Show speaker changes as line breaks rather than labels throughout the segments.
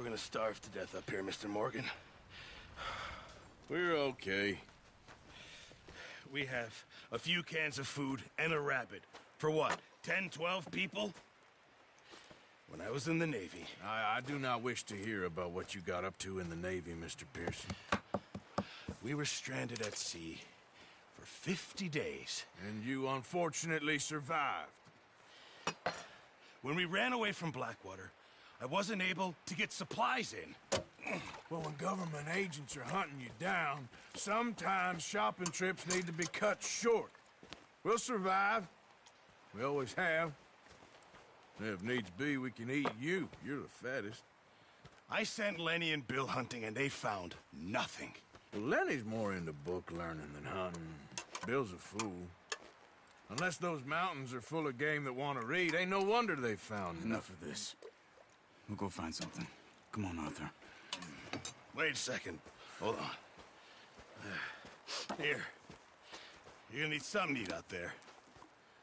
We're gonna starve to death up here, Mr. Morgan.
We're okay.
We have a few cans of food and a rabbit. For what, 10, 12 people? When I was in the Navy...
I do not wish to hear about what you got up to in the Navy, Mr. Pearson.
We were stranded at sea for 50 days.
And you unfortunately survived.
When we ran away from Blackwater, I wasn't able to get supplies in.
Well, when government agents are hunting you down, sometimes shopping trips need to be cut short. We'll survive. We always have. If needs be, we can eat you. You're the fattest.
I sent Lenny and Bill hunting, and they found nothing.
Well, Lenny's more into book learning than hunting. Bill's a fool. Unless those mountains are full of game that want to read, ain't no wonder they found
Enough of this. We'll go find something. Come on, Arthur.
Wait a second. Hold on. Here. You're gonna need something to eat out there.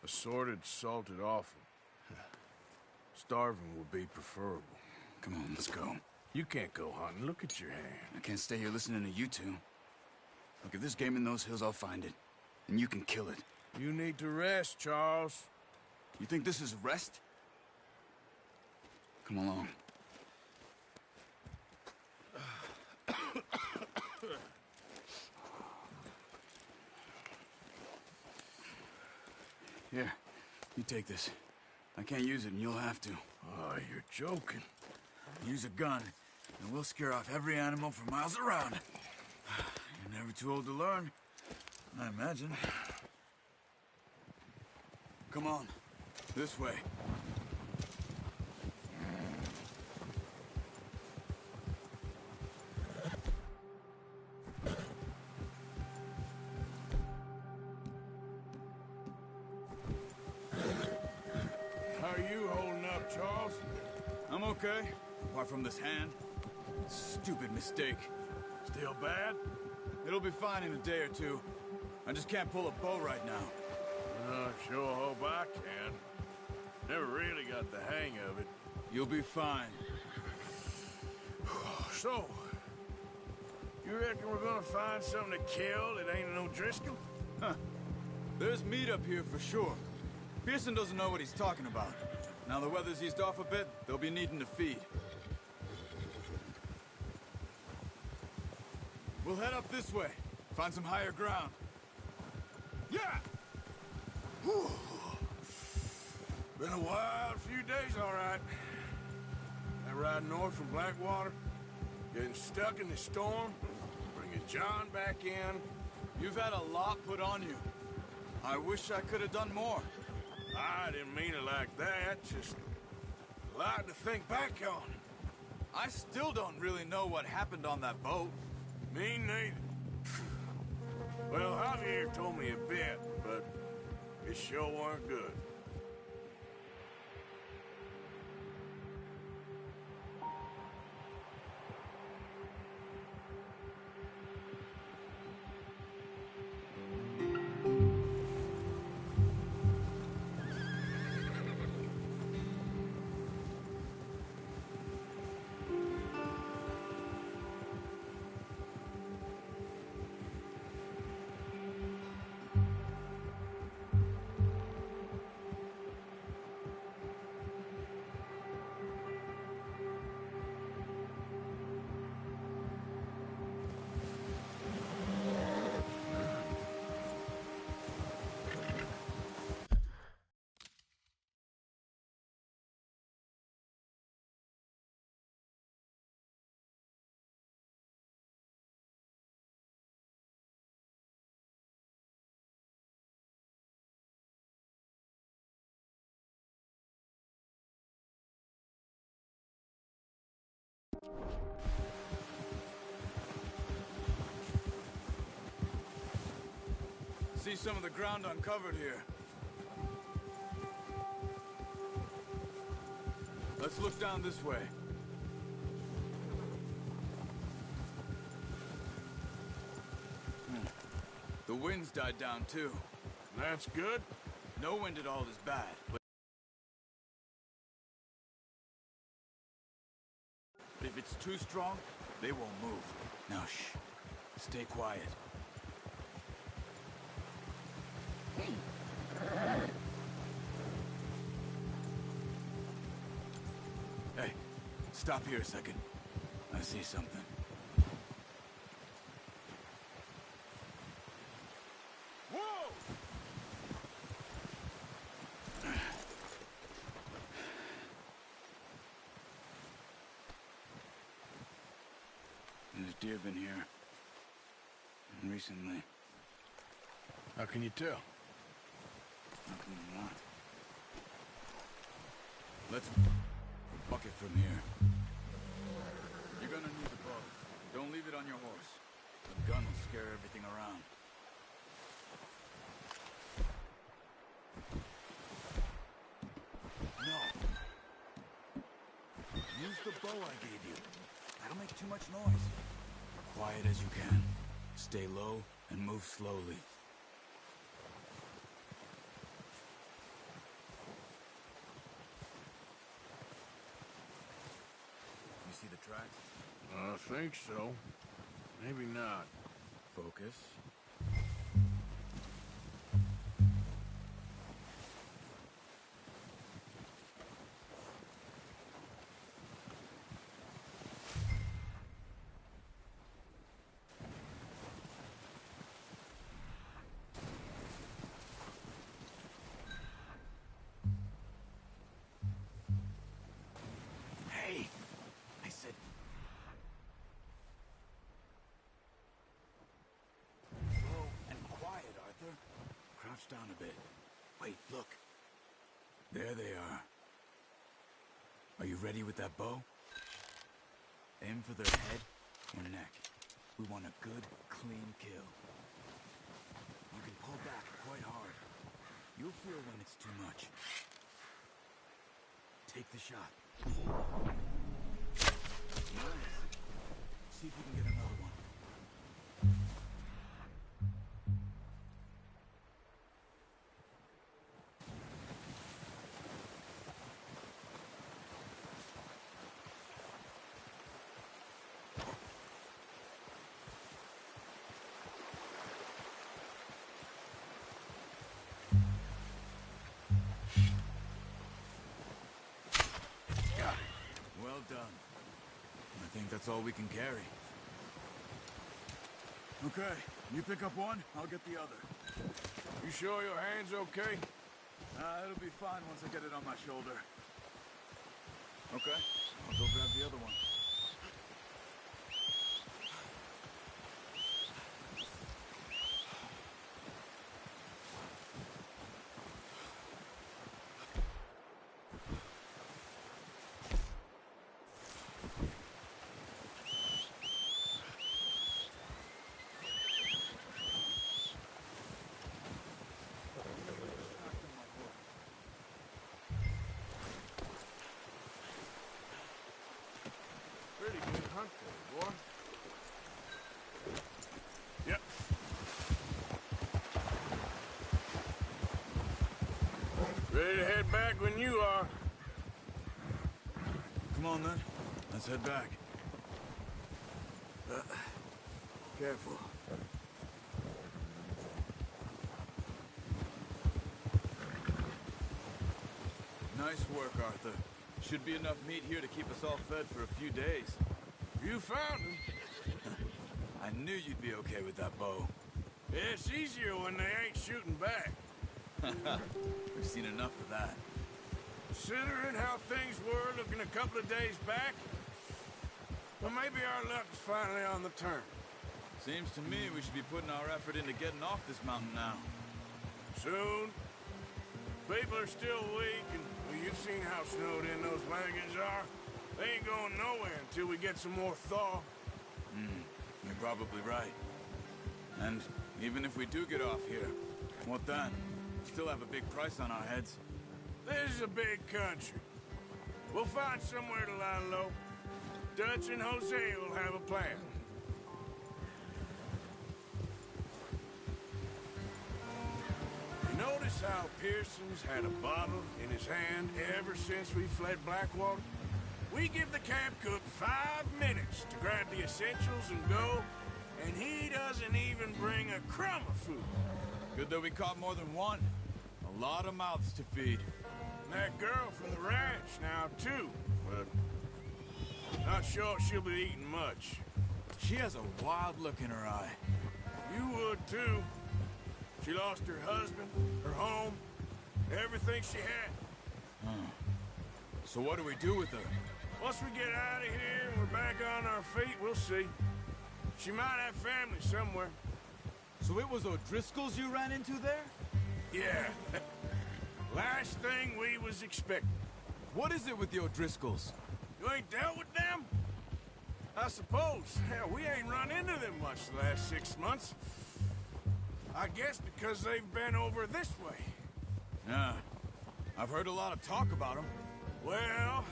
Assorted, salted offal. Starving will be preferable.
Come on, let's go.
You can't go hunting. Look at your hand.
I can't stay here listening to you two. Look, if there's game in those hills, I'll find it. And you can kill it.
You need to rest, Charles.
You think this is rest? Come along. Here, you take this. I can't use it, and you'll have to.
Oh, you're joking.
Use a gun, and we'll scare off every animal for miles around. You're never too old to learn, I imagine. Come on, this way.
How are you holding up, Charles?
I'm okay, apart from this hand. Stupid mistake.
Still bad?
It'll be fine in a day or two. I just can't pull a bow right now.
Sure hope I can. Never really got the hang of it.
You'll be fine.
So, you reckon we're gonna find something to kill that ain't no Driscoll?
Huh. There's meat up here for sure. Pearson doesn't know what he's talking about. Now the weather's eased off a bit, they'll be needing to feed. We'll head up this way. Find some higher ground.
Yeah! Whew. Been a wild few days, all right. That ride north from Blackwater, getting stuck in the storm, bringing John back in.
You've had a lot put on you. I wish I could have done more.
I didn't mean it like that, just a lot to think back on.
I still don't really know what happened on that boat.
Me neither. Well, Javier told me a bit, but it sure weren't good.
See some of the ground uncovered here. Let's look down this way. The wind's died down too.
That's good.
No wind at all is bad, but if it's too strong, they won't move. Now, shh. Stay quiet. Hey, stop here a second. I see something.
Whoa!
There's deer been here. Recently.
How can you tell?
How can you not? Let's bucket from here. You're gonna need the bow. Don't leave it on your horse. The gun will scare everything around. No. Use the bow I gave you. That'll make too much noise. Quiet as you can. Stay low and move slowly. You see the tracks?
I think so. Maybe not.
Focus. Hey! I said... Slow and quiet, Arthur. Crouch down a bit. Wait, look. There they are. Are you ready with that bow? Aim for their head or neck. We want a good, clean kill. You can pull back quite hard. You'll feel when it's too much. Take the shot. Nice. See if we can get another one.
Got it.
Well done. I think that's all we can carry. Okay, you pick up one, I'll get the other.
You sure your hand's okay?
It'll be fine once I get it on my shoulder. Okay, I'll go grab the other one.
Pretty good hunt there, boy. Yep. Ready to head back when you are.
Come on then, let's head back. Careful. Nice work, Arthur. Should be enough meat here to keep us all fed for a few days.
You found him.
I knew you'd be okay with that bow.
It's easier when they ain't shooting back.
We've seen enough of that.
Considering how things were looking a couple of days back, well, maybe our luck is finally on the turn.
Seems to me we should be putting our effort into getting off this mountain now.
Soon. People are still weak, and well, you've seen how snowed in those wagons are. They ain't going nowhere until we get some more thaw.
You're probably right. And even if we do get off here, what then? Still have a big price on our heads.
This is a big country. We'll find somewhere to lie low. Dutch and Hosea will have a plan. You notice how Pearson's had a bottle in his hand ever since we fled Blackwater? We give the camp cook 5 minutes to grab the essentials and go, and he doesn't even bring a crumb of food.
Good that we caught more than one. A lot of mouths to feed.
And that girl from the ranch now, too. But not sure she'll be eating much.
She has a wild look in her eye.
You would, too. She lost her husband, her home, everything she had.
So what do we do with her?
Once we get out of here and we're back on our feet, we'll see. She might have family somewhere.
So it was O'Driscoll's you ran into there?
Yeah. Last thing we was expecting.
What is it with the O'Driscolls?
You ain't dealt with them? I suppose. Hell, we ain't run into them much the last 6 months. I guess because they've been over this way.
Yeah. I've heard a lot of talk about them.
Well,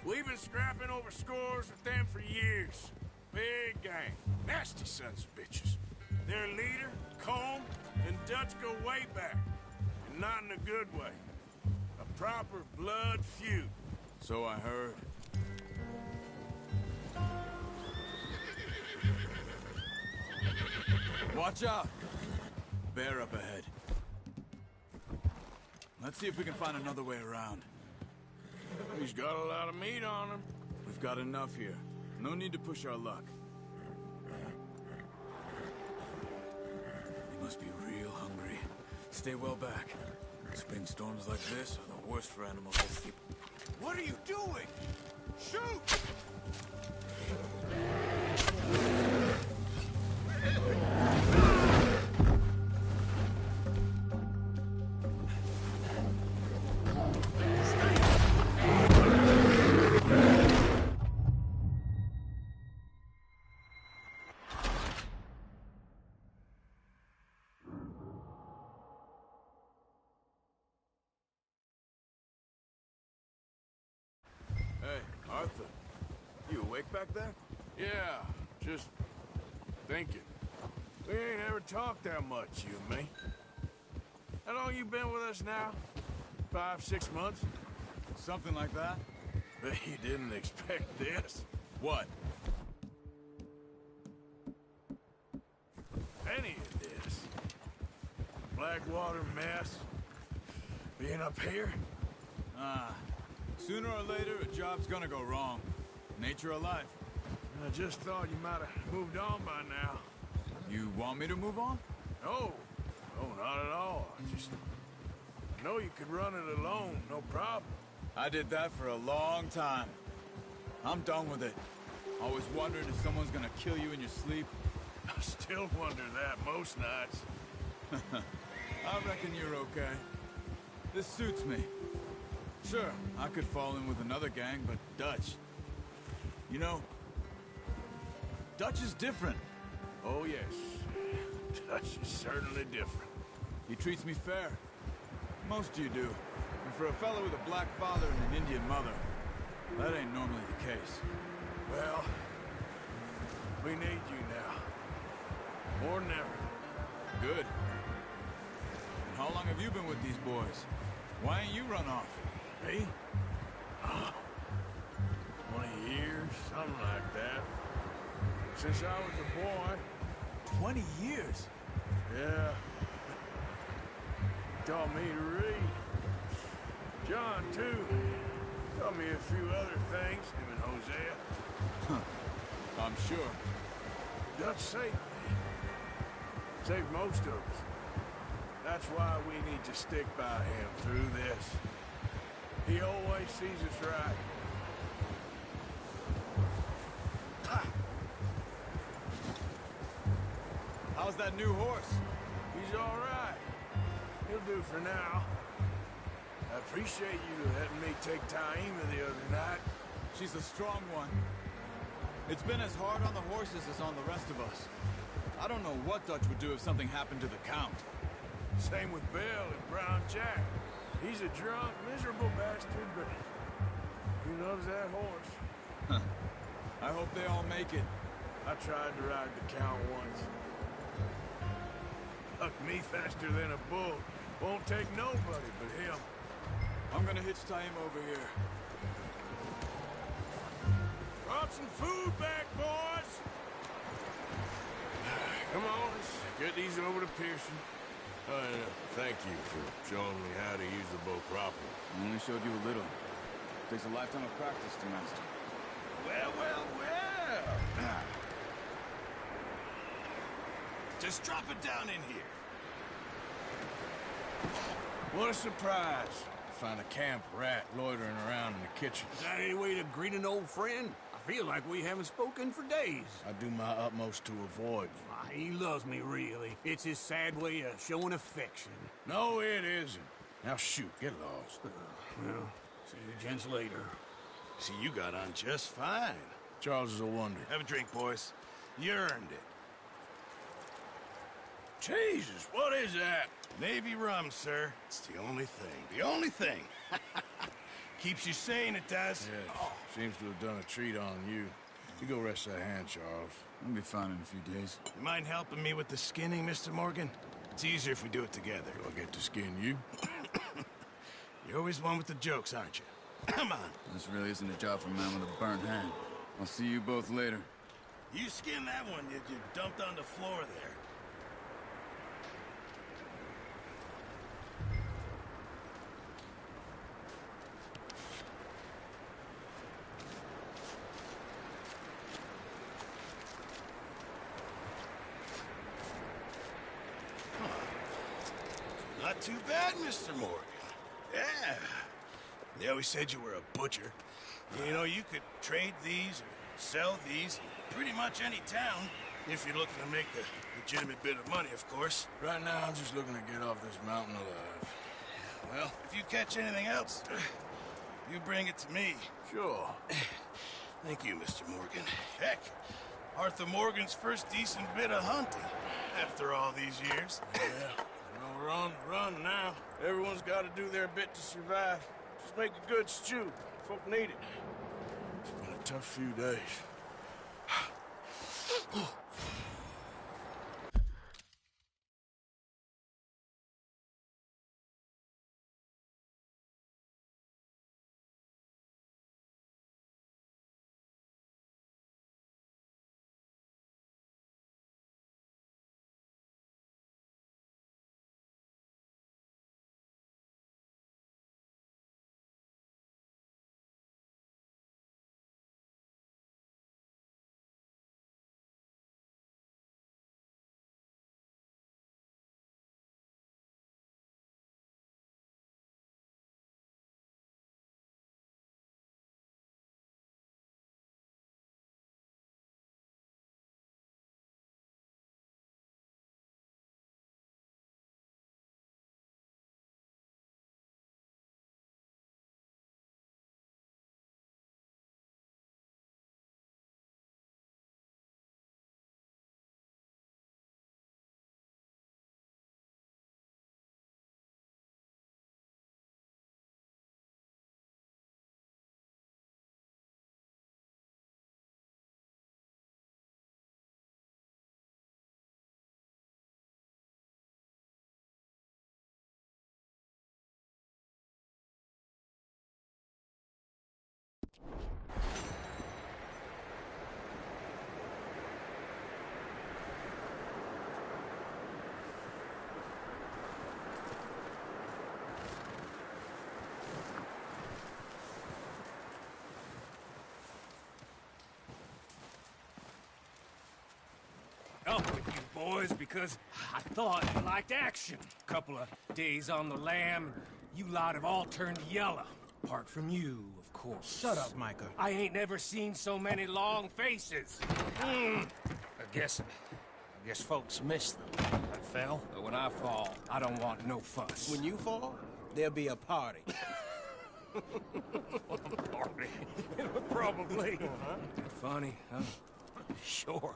we've been scrapping over scores with them for years. Big gang. Nasty sons of bitches. Their leader, Colm, and Dutch go way back. And not in a good way. A proper blood feud.
So I heard. Watch out! Bear up ahead. Let's see if we can find another way around.
He's got a lot of meat on him.
We've got enough here. No need to push our luck. They must be real hungry. Stay well back. Spring storms like this are the worst for animals to keep.
What are you doing? Shoot!
Hey, Arthur. You awake back there?
Yeah, just thinking. We ain't ever talked that much, you and me. How long you been with us now? 5, 6 months?
Something like that?
Bet you didn't expect this.
What?
Any of this. Blackwater mess. Being up here?
Sooner or later, a job's gonna go wrong. Nature of life.
I just thought you might have moved on by now.
You want me to move on?
No. No, not at all. I know you could run it alone, no problem.
I did that for a long time. I'm done with it. Always wondering if someone's gonna kill you in your sleep.
I still wonder that most nights.
I reckon you're okay. This suits me. Sure, I could fall in with another gang, but Dutch... You know, Dutch is different.
Oh, yes. Dutch is certainly different.
He treats me fair. Most of you do. And for a fellow with a black father and an Indian mother, that ain't normally the case.
Well, we need you now. More than ever.
Good. And how long have you been with these boys? Why ain't you run off?
Me? 20 years, something like that. Since I was a boy.
20 years?
Yeah. Taught me to read. John, too. Taught me a few other things, him and Hosea.
I'm sure.
Dutch saved me. Saved most of us. That's why we need to stick by him through this. He always sees us right. Ha!
How's that new horse?
He's all right. He'll do for now. I appreciate you letting me take Taima the other night.
She's a strong one. It's been as hard on the horses as on the rest of us. I don't know what Dutch would do if something happened to the Count.
Same with Bill and Brown Jack. He's a drunk, miserable bastard, but who loves that horse?
I hope they all make it.
I tried to ride the Count once. Hucked me faster than a bull. Won't take nobody but him.
I'm gonna hitch Taima over here.
Want some food back, boys? Come on, let's get these over to Pearson. Thank you for showing me how to use the bow properly.
I only showed you a little. Takes a lifetime of practice to master.
Well, well, well. Just drop it down in here.
What a surprise. Find a camp rat loitering around in the kitchen.
Is that any way to greet an old friend? I feel like we haven't spoken for days.
I do my utmost to avoid you.
He loves me, really. It's his sad way of showing affection.
No, it isn't. Now shoot, get lost.
Well, see you gents later.
See, you got on just fine.
Charles is a wonder.
Have a drink, boys. You earned it.
Jesus, what is that?
Navy rum, sir. It's the only thing. The only thing. Keeps you sane, it does.
Yes, seems to have done a treat on you. You go rest that hand, Charles.
I'll be fine in a few days.
You mind helping me with the skinning, Mr. Morgan? It's easier if we do it together.
Do I get to skin you?
You're always one with the jokes, aren't you? Come on.
This really isn't a job for a man with a burnt hand. I'll see you both later.
You skin that one you dumped on the floor there. Not too bad, Mr. Morgan. Yeah. They always said you were a butcher. You know, you could trade these or sell these in pretty much any town, if you're looking to make the legitimate bit of money, of course.
Right now, I'm just looking to get off this mountain alive.
Well, if you catch anything else, you bring it to me.
Sure.
Thank you, Mr. Morgan. Heck, Arthur Morgan's first decent bit of hunting after all these years.
Yeah. Well, we're on the run now. Everyone's got to do their bit to survive. Just make a good stew. Folk need it. It's been a tough few days.
Up with you boys because I thought you liked action. Couple of days on the lam, you lot have all turned yellow. Apart from you, of course.
Shut up, Micah.
I ain't never seen so many long faces. I guess folks miss them. I fell, but when I fall, I don't want no fuss.
When you fall, there'll be a party.
Party. Probably. Funny, huh? Sure.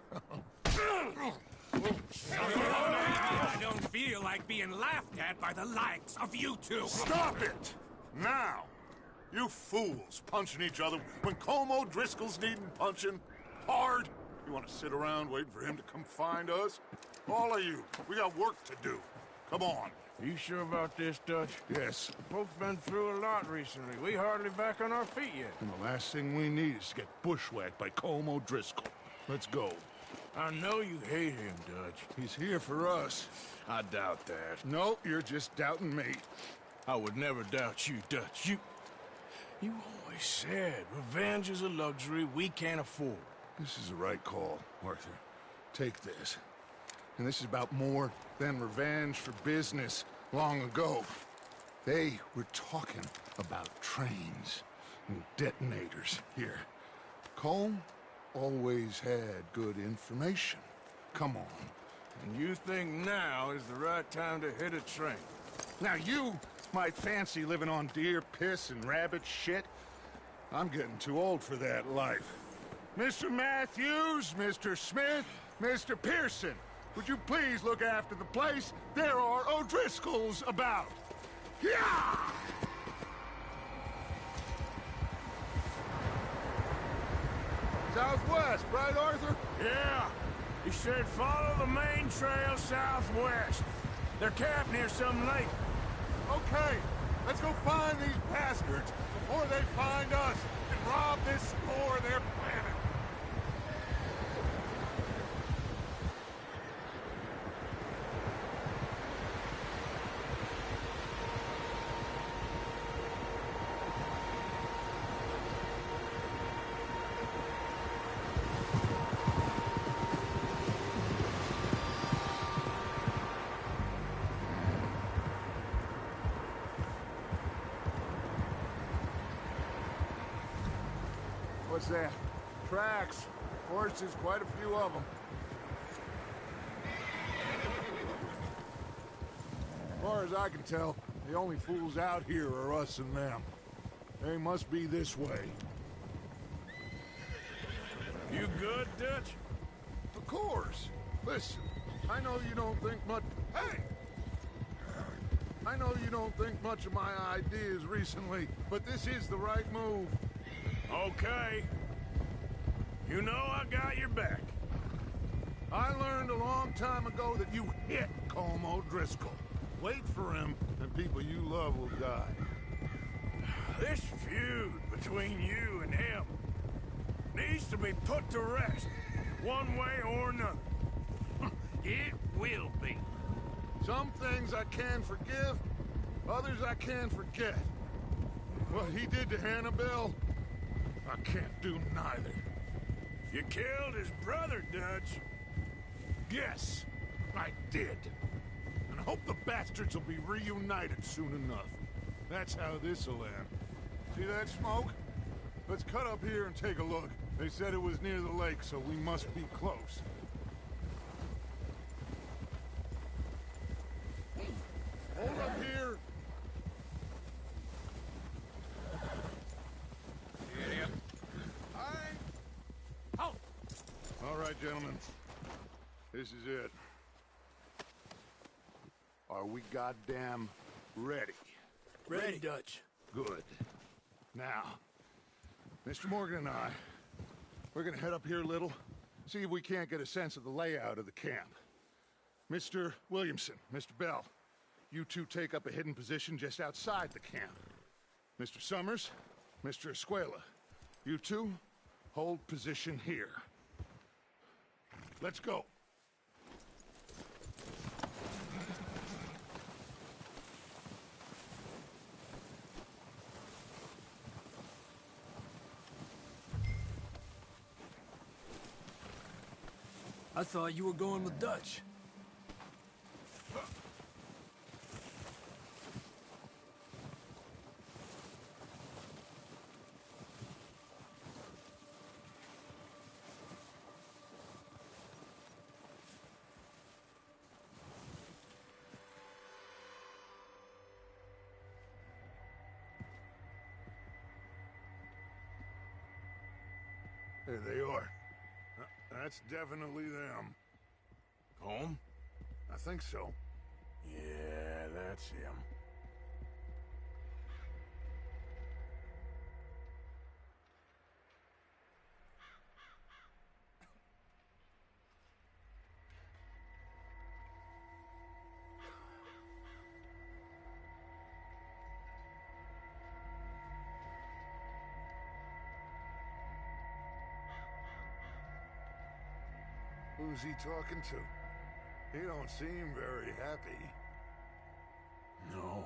I don't feel like being laughed at by the likes of you two.
Stop it! Now! You fools punching each other when Colm O'Driscoll's needing punching. Hard! You want to sit around waiting for him to come find us? All of you, we got work to do. Come on,
You sure about this, Dutch?
Yes.
Folks been through a lot recently. We hardly back on our feet yet.
And the last thing we need is to get bushwhacked by Colm O'Driscoll. Let's go.
I know you hate him, Dutch.
He's here for us.
I doubt that.
No, you're just doubting me.
I would never doubt you, Dutch. You always said revenge is a luxury we can't afford.
This is the right call, Arthur. Take this. And this is about more than revenge for business long ago. They were talking about trains and detonators here. Colm always had good information. Come on.
And you think now is the right time to hit a train?
Now you might fancy living on deer piss and rabbit shit. I'm getting too old for that life. Mr. Matthews, Mr. Smith, Mr. Pearson, would you please look after the place? There are O'Driscolls about. Yeah! Southwest, right, Arthur?
Yeah. He said follow the main trail southwest. They're camped near some lake.
Okay, let's go find these bastards before they find us and rob this store they're planning. What's that? Tracks. Horses, quite a few of them. As far as I can tell, the only fools out here are us and them. They must be this way.
You good, Dutch?
Of course. Listen, I know you don't think much... Hey! I know you don't think much of my ideas recently, but this is the right move.
Okay. You know I got your back.
I learned a long time ago that you hit Colm O'Driscoll. Wait for him, and people you love will die.
This feud between you and him needs to be put to rest, one way or another.
It will be.
Some things I can forgive, others I can forget. What he did to Annabelle, I can't do neither.
You killed his brother, Dutch.
Yes, I did. And I hope the bastards will be reunited soon enough. That's how this'll end. See that smoke? Let's cut up here and take a look. They said it was near the lake, so we must be close. Hold up here.
Halt!
All right, gentlemen. This is it. Are we goddamn ready?
Ready, Dutch.
Good. Now, Mr. Morgan and I, we're gonna head up here a little, see if we can't get a sense of the layout of the camp. Mr. Williamson, Mr. Bell, you two take up a hidden position just outside the camp. Mr. Summers, Mr. Escuela, you two hold position here. Let's go.
I thought you were going with Dutch.
There they are. That's definitely them.
Home?
I think so.
Yeah, that's him.
Who's he talking to? He don't seem very happy.
No.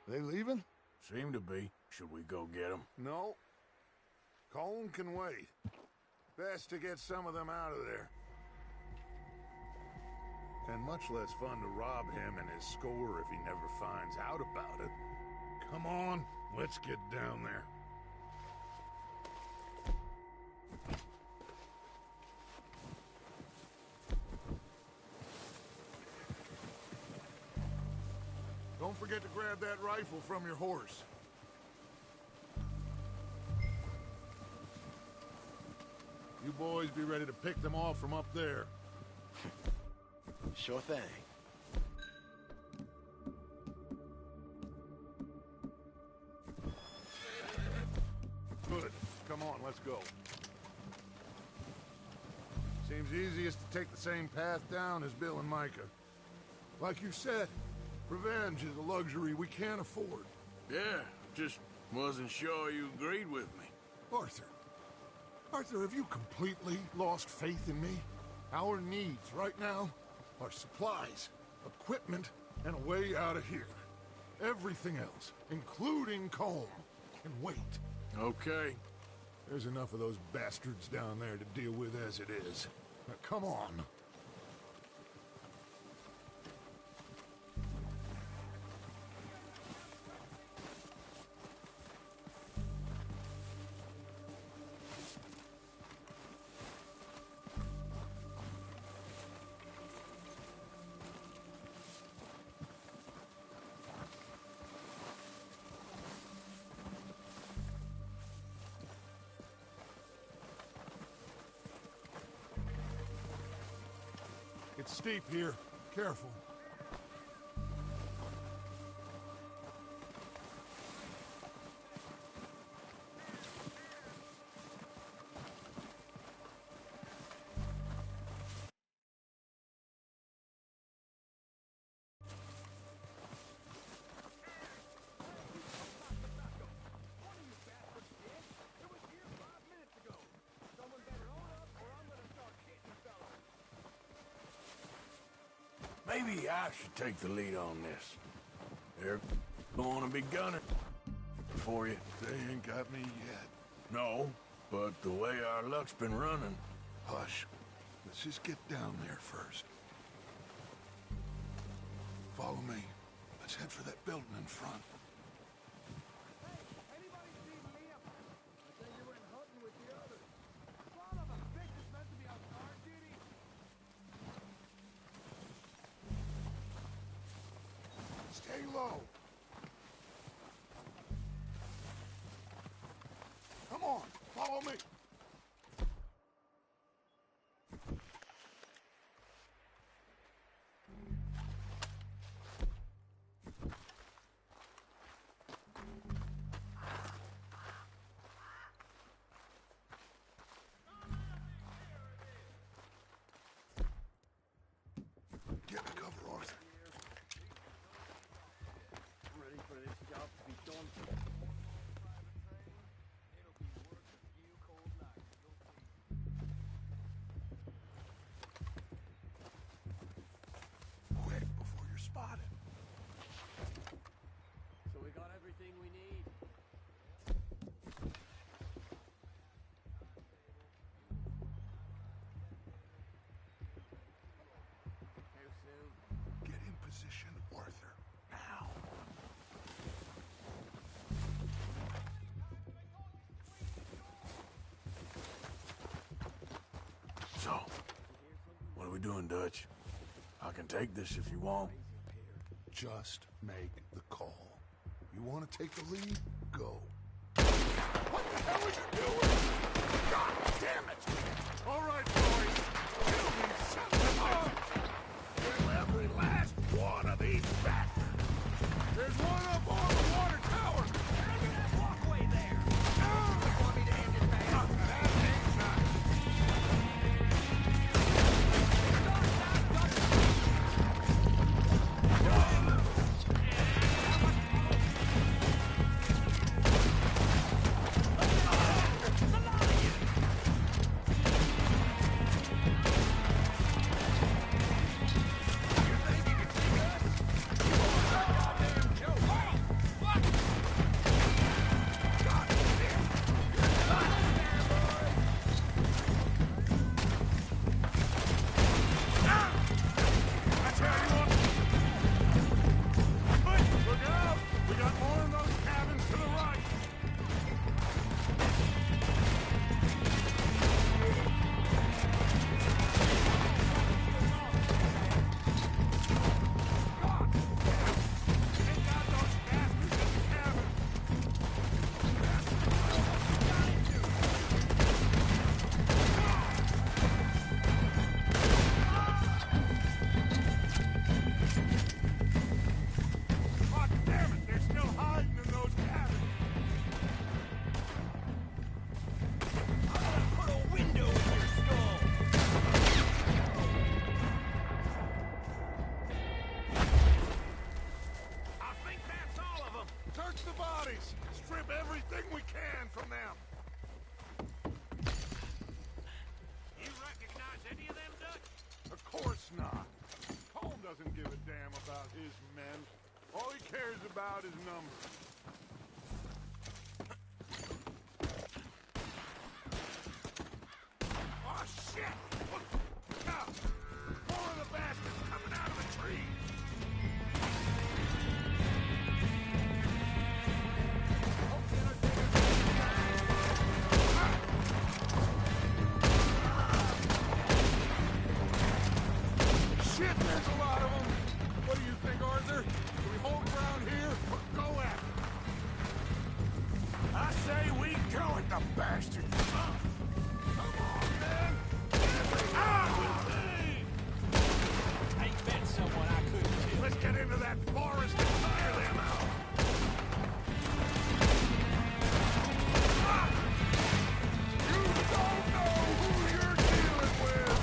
They leaving?
Seem to be. Should we go get them?
No. Colm can wait. Best to get some of them out of there. And much less fun to rob him and his score if he never finds out about it. Come on, let's get down there. Don't forget to grab that rifle from your horse. You boys be ready to pick them off from up there.
Sure thing.
Good. Come on, let's go. Seems easiest to take the same path down as Bill and Micah. Like you said, revenge is a luxury we can't afford.
Yeah, just wasn't sure you agreed with me.
Arthur, have you completely lost faith in me? Our needs right now are supplies, equipment, and a way out of here. Everything else, including Colm, can wait.
Okay.
There's enough of those bastards down there to deal with as it is. Now, come on. It's steep here. Careful.
Maybe I should take the lead on this. They're gonna be gunning for you.
They ain't got me yet.
No, but the way our luck's been running.
Hush. Let's just get down there first. Follow me. Let's head for that building in front. Stay low. Come on, follow me. Get the cover, Arthur.
Ready for this job to be done. It'll be worth a few cold nights.
Quick, before you're spotted.
So we got everything we need. How soon?
Get in position, Arthur. Now.
So, what are we doing, Dutch? I can take this if you want.
Just make the call. You want to take the lead? Go.
What the hell are you doing? God damn it!
All right, boys. Kill me something.
Kill every last one of these bastards!
There's one up on the water tower.
Walkway there. Want me to end it fast?
That ain't nice. about his number. Oh, shit! Look out! More of the bastards coming out of the trees! Shit, there's a lot of them! What do you think, Arthur? Do we hold ground here or go at them?
I say we go at the bastards.
Come on, man! Get me out with me!
Ain't met someone I couldn't kill.
Let's get into that forest and tire them out! Ah! You don't know who you're dealing with!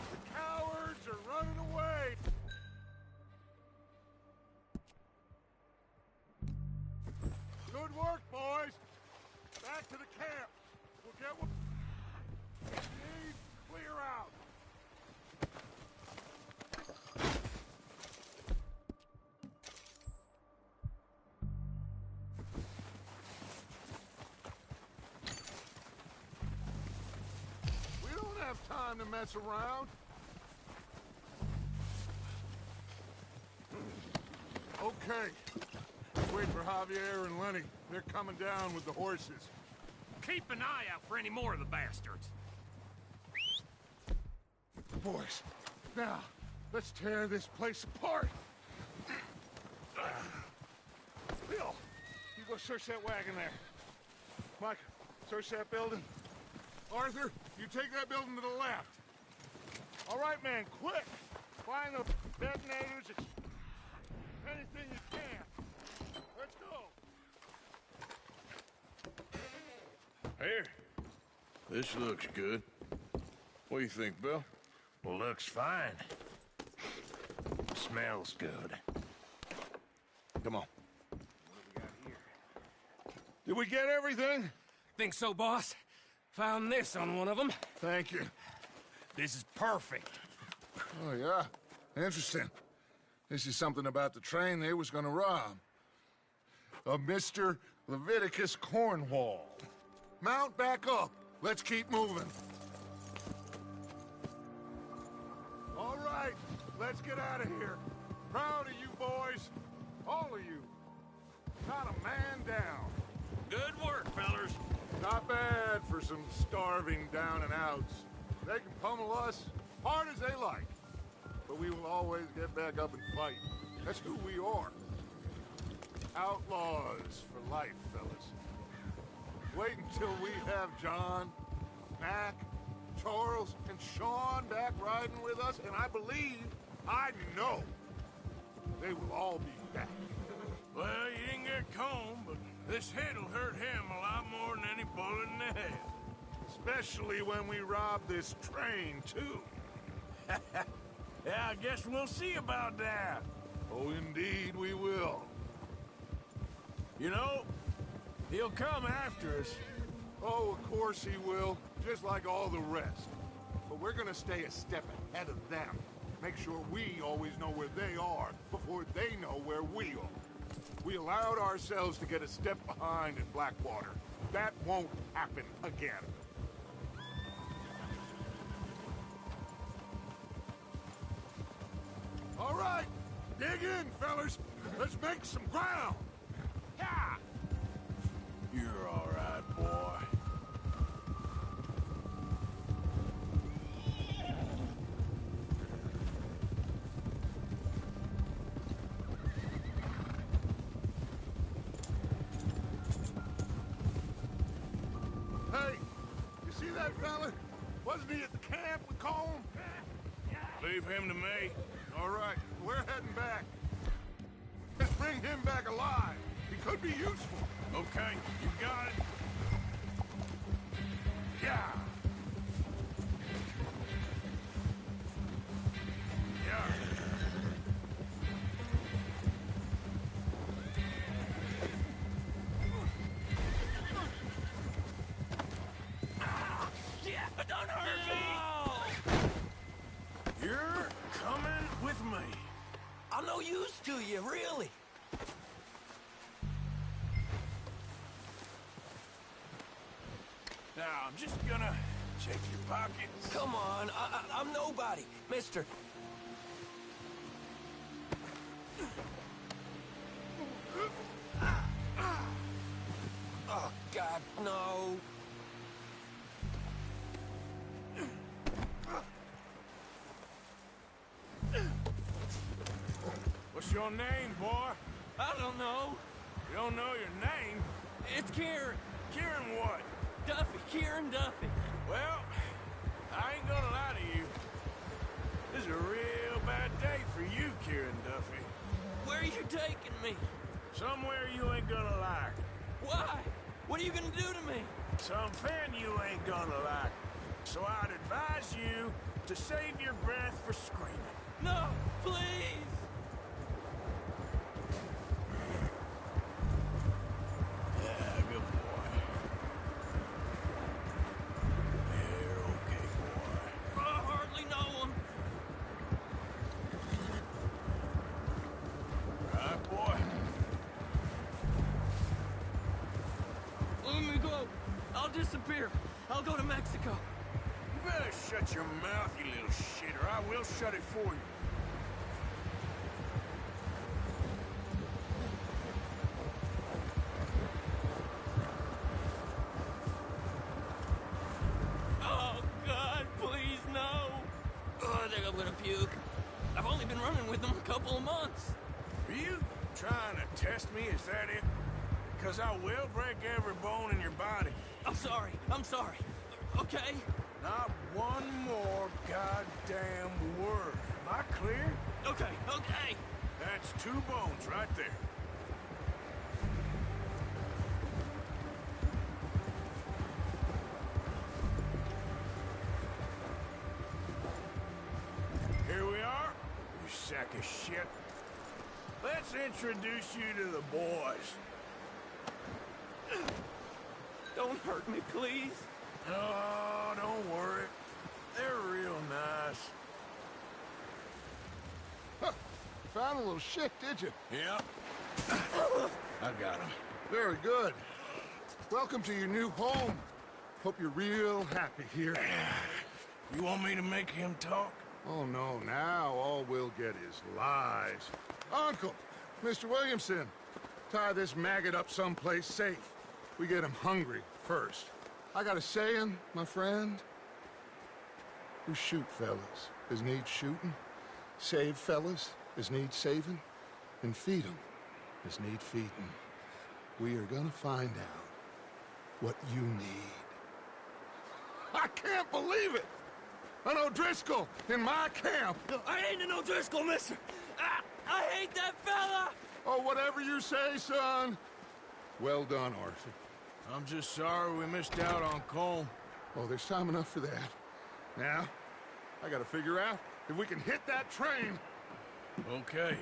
The cowards are running away! Good work, boys! Back to the camp! We'll get what... Need clear out! We don't have time to mess around. Okay. Wait for Javier and Lenny. They're coming down with the horses.
Keep an eye out for any more of the bastards.
Boys, now, let's tear this place apart. Bill, you go search that wagon there. Mike, search that building. Arthur, you take that building to the left. All right, man, quick. Find the detonators, anything you can. Let's go.
Here. This looks good. What do you think, Bill?
Looks fine. Smells good.
Come on.
Did we get everything?
Think so, boss? Found this on one of them.
Thank you.
This is perfect.
Oh, yeah? Interesting. This is something about the train they was gonna rob. A Mr. Leviticus Cornwall. Mount back up. Let's keep moving. All right, let's get out of here. Proud of you boys. All of you. Not a man down.
Good work, fellers.
Not bad for some starving down and outs. They can pummel us hard as they like. But we will always get back up and fight. That's who we are. Outlaws for life, fellas. Wait until we have John, Mac, Charles, and Sean back riding with us, and I believe, I know, they will all be back.
Well, you didn't get Combe, but this hit'll hurt him a lot more than any bullet in the head.
Especially when we rob this train, too.
Yeah, I guess we'll see about that.
Oh, indeed we will.
You know, he'll come after us.
Oh, of course he will, just like all the rest. But we're gonna stay a step ahead of them. Make sure we always know where they are before they know where we are. We allowed ourselves to get a step behind in Blackwater. That won't happen again. All right, dig in, fellas. Let's make some ground. Yeah!
You're all right, boy.
Hey, you see that fella? Wasn't he at the camp with Colm?
Leave him to me.
All right, we're heading back. Let's bring him back alive. He could be useful.
Okay, you got it.
Yeah.
no use to you, really.
Now, I'm just gonna check your pockets.
Come on, I'm nobody, mister. Oh, God, no.
What's your name, boy?
I don't know.
You don't know your name?
It's Kieran.
Kieran what?
Duffy, Kieran Duffy.
Well, I ain't gonna lie to you. This is a real bad day for you, Kieran Duffy.
Where are you taking me?
Somewhere you ain't gonna like.
Why? What are you gonna do to me?
Something you ain't gonna like. So I'd advise you to save your breath for screaming.
No, please.
Yeah, good boy. You're okay, boy.
I hardly know him.
Right, boy?
Let me go. I'll disappear. I'll go to Mexico.
You better shut your mouth, you little shitter. I will shut it for you.
Oh, God, please, no. Oh, I think I'm gonna puke. I've only been running with them a couple of months.
Are you trying to test me? Is that it? Because I will break every bone in your body.
I'm sorry. Okay?
Not one more goddamn word. Am I clear?
Okay.
That's 2 bones right there. Here we are, you sack of shit. Let's introduce you to the boys.
Don't hurt me, please.
Oh, don't worry. They're real nice.
Huh. Found a little shit, did you?
Yep. I got him.
Very good. Welcome to your new home. Hope you're real happy here.
You want me to make him talk?
Oh, no, now all we'll get is lies. Uncle, Mr. Williamson, tie this maggot up someplace safe. We get him hungry first. I got a saying, my friend. We shoot fellas as need shooting, save fellas as need saving, and feed 'em as need feeding. We are gonna find out what you need. I can't believe it! An O'Driscoll in my camp!
I ain't an O'Driscoll, mister. I hate that fella.
Oh, whatever you say, son. Well done, Arthur.
I'm just sorry we missed out on Colm.
Oh, there's time enough for that. Now, I gotta figure out if we can hit that train.
Okay.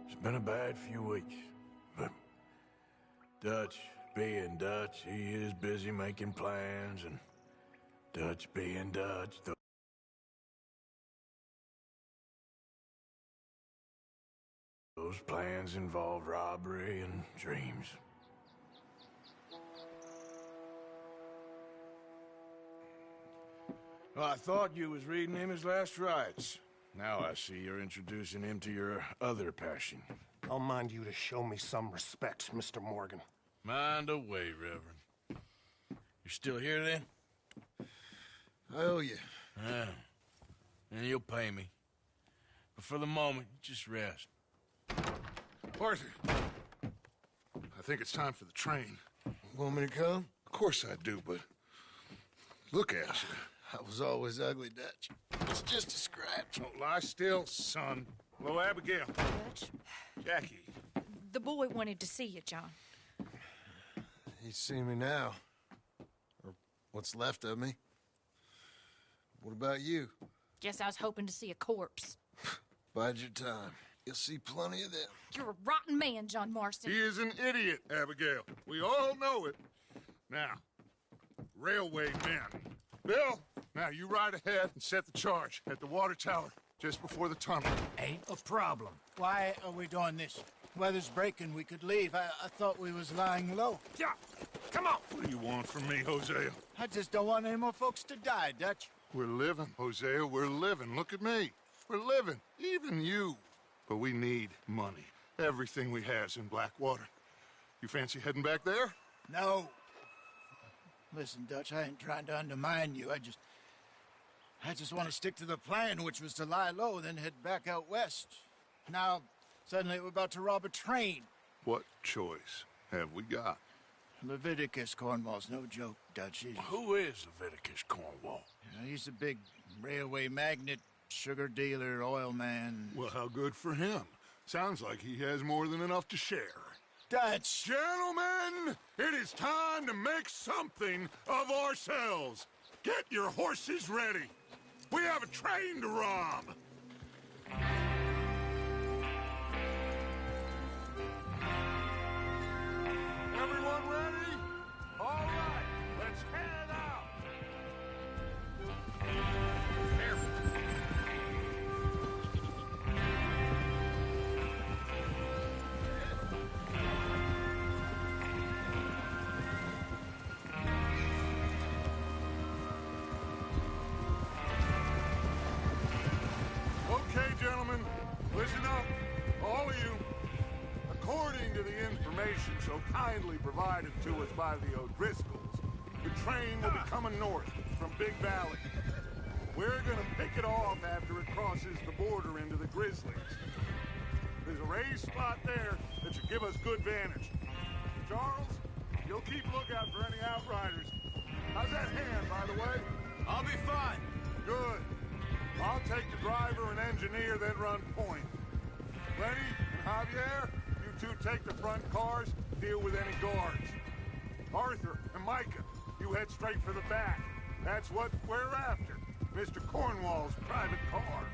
It's been a bad few weeks, but Dutch being Dutch, he is busy making plans, and Dutch being Dutch, those plans involve robbery and dreams. Well, I thought you was reading him his last rites. Now I see you're introducing him to your other passion.
I'll mind you to show me some respect, Mr. Morgan.
Mind away, Reverend. You still here, then?
I owe you.
Yeah. And you'll pay me. But for the moment, just rest.
Arthur, I think it's time for the train.
Want me to come?
Of course I do, but look at you.
I was always ugly, Dutch. It's just a scratch.
Don't lie still, son. Hello, Abigail.
Dutch,
Jackie.
the boy wanted to see you, John.
He's seen me now. Or what's left of me.
What about you?
Guess I was hoping to see a corpse.
Bide your time. You'll see plenty of them.
You're a rotten man, John Marston.
He is an idiot, Abigail. We all know it. Now, railway men. Bill, now you ride ahead and set the charge at the water tower just before the tunnel.
Ain't a problem.
Why are we doing this? Weather's breaking. We could leave. I thought we was lying low.
Yeah, come on. What do you want from me, Hosea?
I just don't want any more folks to die, Dutch.
We're living, Hosea. We're living. Look at me. We're living. Even you. But we need money. Everything we has in Blackwater. You fancy heading back there?
No. Listen, Dutch, I ain't trying to undermine you. I just want to stick to the plan, which was to lie low, then head back out west. Now, suddenly we're about to rob a train.
What choice have we got?
Leviticus Cornwall's no joke, Dutch.
Who is Leviticus Cornwall?
He's a big railway magnate, sugar dealer, oil man.
Well, how good for him. Sounds like he has more than enough to share.
Dutch!
Gentlemen, it is time to make something of ourselves. Get your horses ready. We have a train to rob. Everyone ready? All right, let's head out. Careful. Okay, gentlemen, listen up, all of you. According to the information so kindly provided to us by the O'Driscolls, the train will be coming north from Big Valley. We're gonna pick it off after it crosses the border into the Grizzlies. There's a raised spot there that should give us good vantage. Charles, you'll keep lookout for any outriders. How's that hand, by the way?
I'll be fine.
Good. I'll take the driver and engineer, then run point. Lenny and Javier, you two take the front cars, deal with any guards. Arthur and Micah, you head straight for the back. That's what we're after. Mr. Cornwall's private car.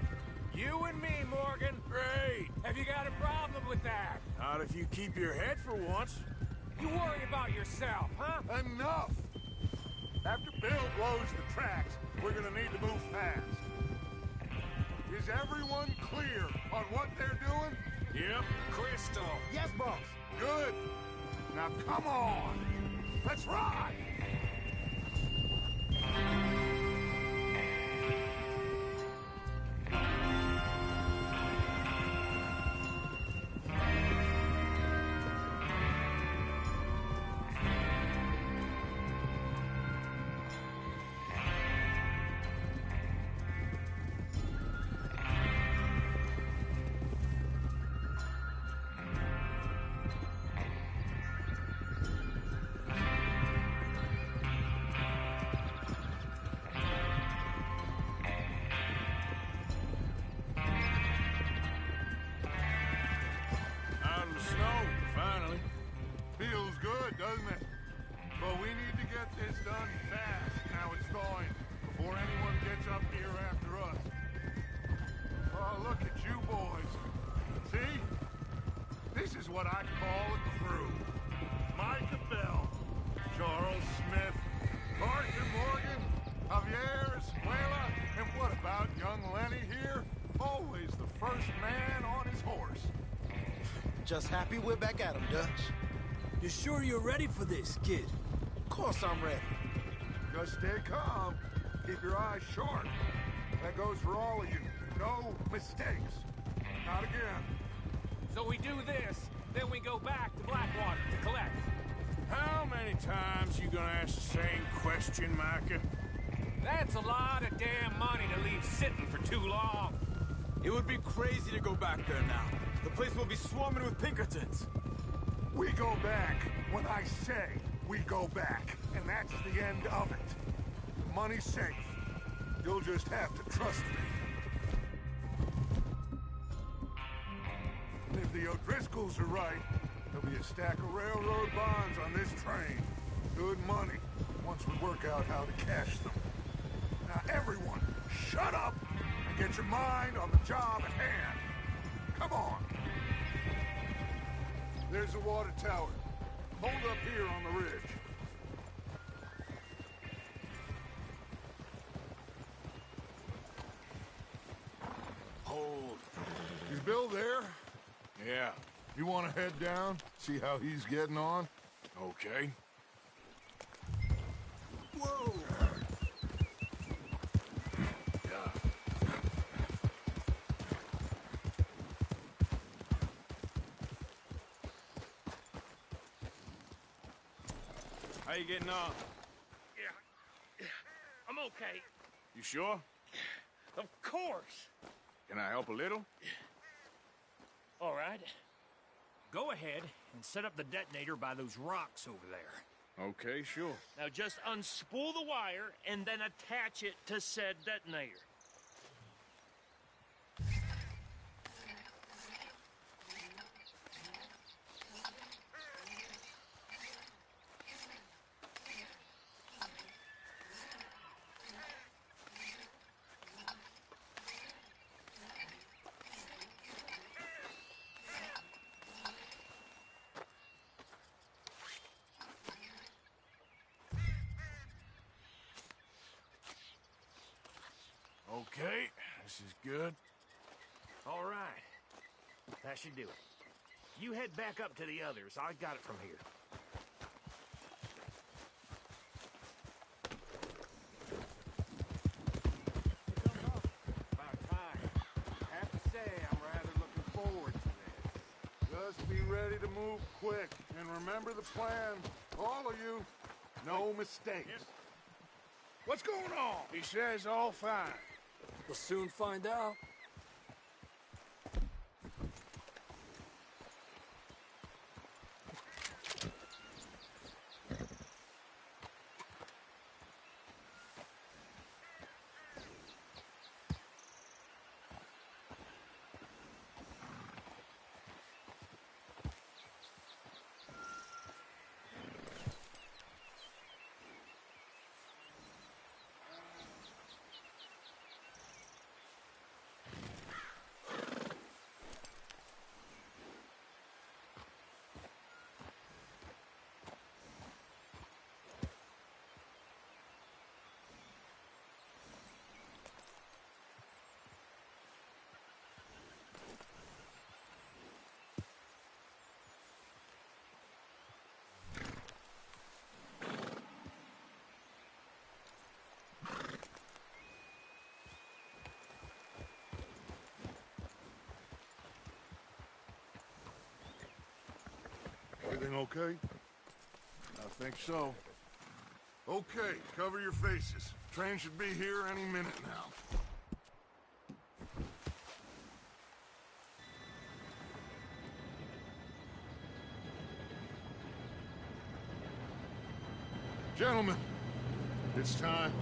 You and me, Morgan. Great. Have you got a problem with that?
Not if you keep your head for once.
You worry about yourself, huh?
Enough! After Bill blows the tracks, we're gonna need to move fast. Is everyone clear on what they're doing?
Yep.
Crystal.
Yes, boss.
Good. Now come on. Let's ride.
Out of the snow, finally.
Feels good, doesn't it? But we need to get this done fast. Now it's thawing, before anyone gets up here after us. Oh, look at you boys. See? This is what I call a crew. Micah Bell, Charles Smith, Arthur Morgan, Javier Escuela, and what about young Lenny here? Always the first man on his horse.
Just happy we're back at him, Dutch.
You sure you're ready for this, kid?
Of course I'm ready.
Just stay calm. Keep your eyes sharp. That goes for all of you. No mistakes. Not again.
So we do this, then we go back to Blackwater to collect.
How many times you gonna ask the same question, Micah?
That's a lot of damn money to leave sitting for too long.
It would be crazy to go back there now. The place will be swarming with Pinkertons.
We go back when I say we go back. And that's the end of it. The money's safe. You'll just have to trust me. And if the O'Driscolls are right, there'll be a stack of railroad bonds on this train. Good money, once we work out how to cash them. Now everyone, shut up and get your mind on the job at hand. Come on. There's the water tower. Hold up here on the ridge. Hold. Is Bill there?
Yeah.
You want to head down? See how he's getting on?
Okay.
Whoa!
How you getting on?
Yeah. I'm okay.
You sure?
Of course.
Can I help a little?
All right. Go ahead and set up the detonator by those rocks over there.
Okay, sure.
Now just unspool the wire and then attach it to said detonator.
Okay, this is good.
All right. That should do it. You head back up to the others. I got it from here.
About time. I have to say, I'm rather looking forward to this. Just be ready to move quick, and remember the plan. All of you, no mistakes.
What's going on? He says all fine.
We'll soon find out.
Everything okay?
I think so.
Okay, cover your faces. Train should be here any minute now. Gentlemen, it's time.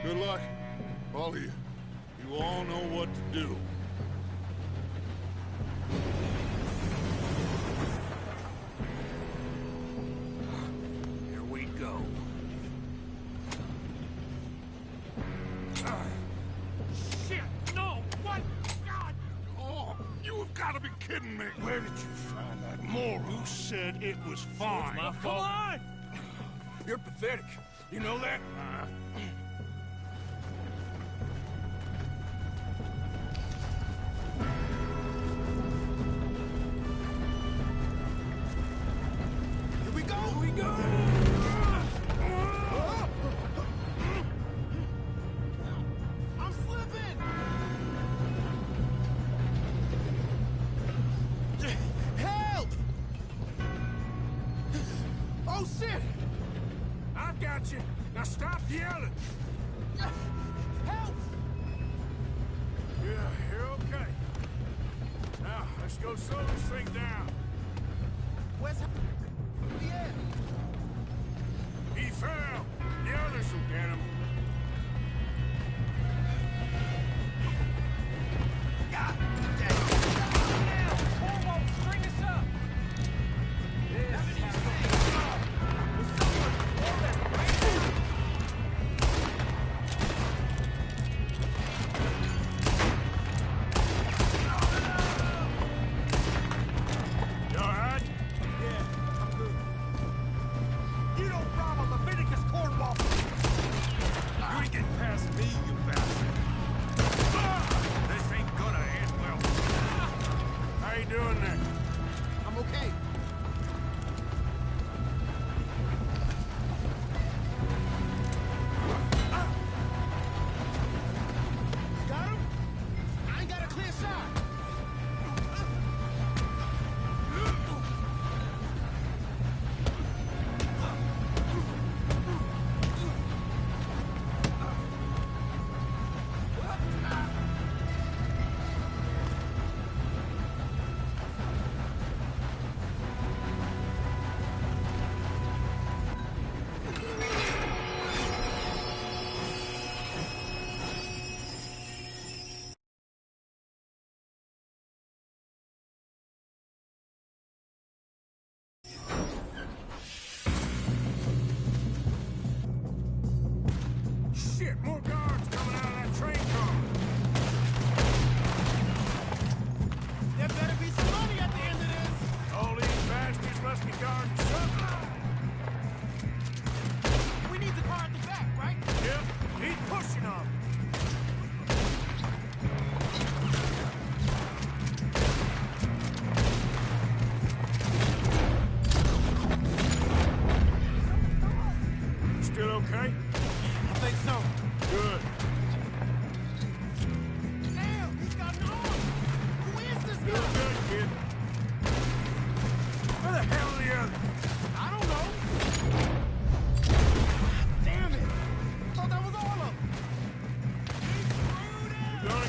Good luck, all of you. You all know what to do.
Here we go. Shit! No! What? God!
Oh, you have got to be kidding me.
Where did you find that moron?
Who said it was fine?
My fault. Come on!
You're pathetic. You know that?
Here we go! Here we go! I'm slipping! Help! Oh, shit!
I've got you. Now stop yelling.
Help!
Yeah, you're okay. Now, let's go slow this thing down.
Where's... Yeah.
He fell. The others will get him.
God
String us up!
damn!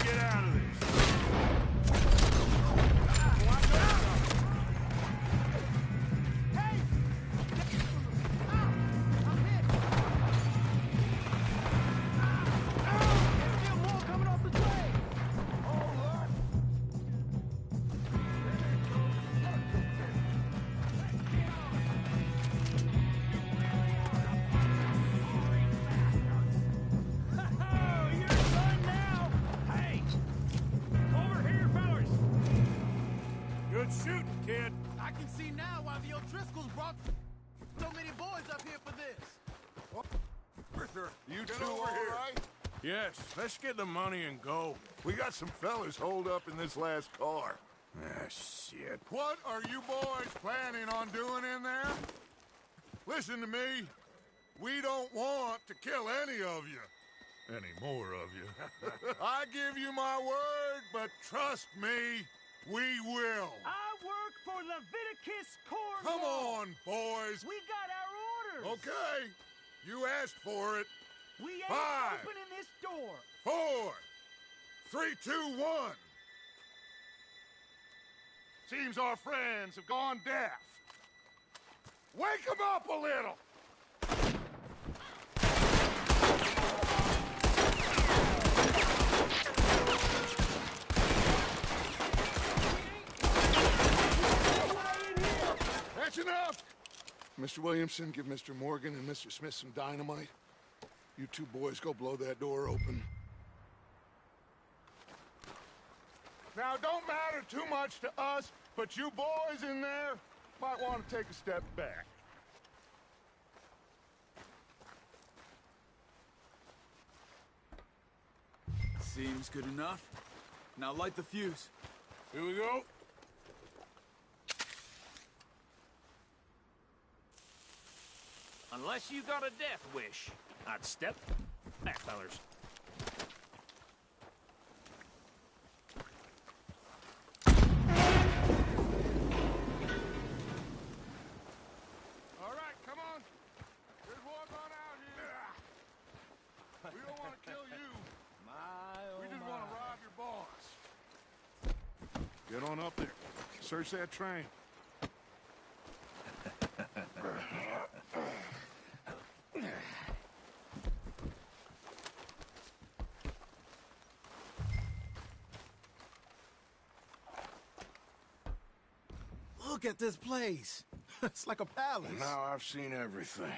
get out of this. Good shooting, kid.
I can see now why the O'Driscolls brought so many boys up here for this.
Arthur, you two all right?
Yes, let's get the money and go.
We got some fellas holed up in this last car.
Ah, shit.
What are you boys planning on doing in there? Listen to me. We don't want to kill any of you. Any more of you. I give you my word, but trust me, we will.
I work for Leviticus Corps.
Come on, boys.
We got our orders.
Okay. You asked for it.
We ain't
5,
opening this door.
4, 3, 2, 1. Seems our friends have gone deaf. Wake them up a little. That's enough! Mr. Williamson, give Mr. Morgan and Mr. Smith some dynamite. You two boys go blow that door open. Now, don't matter too much to us, but you boys in there might want to take a step back.
Seems good enough. Now light the fuse.
Here we go.
Unless you got a death wish, I'd step back, fellers.
All right, come on. There's one on out here. We don't want to kill you. We just want to rob your boss. Get on up there. Search that train.
Look at this place. It's like a palace.
Now I've seen everything.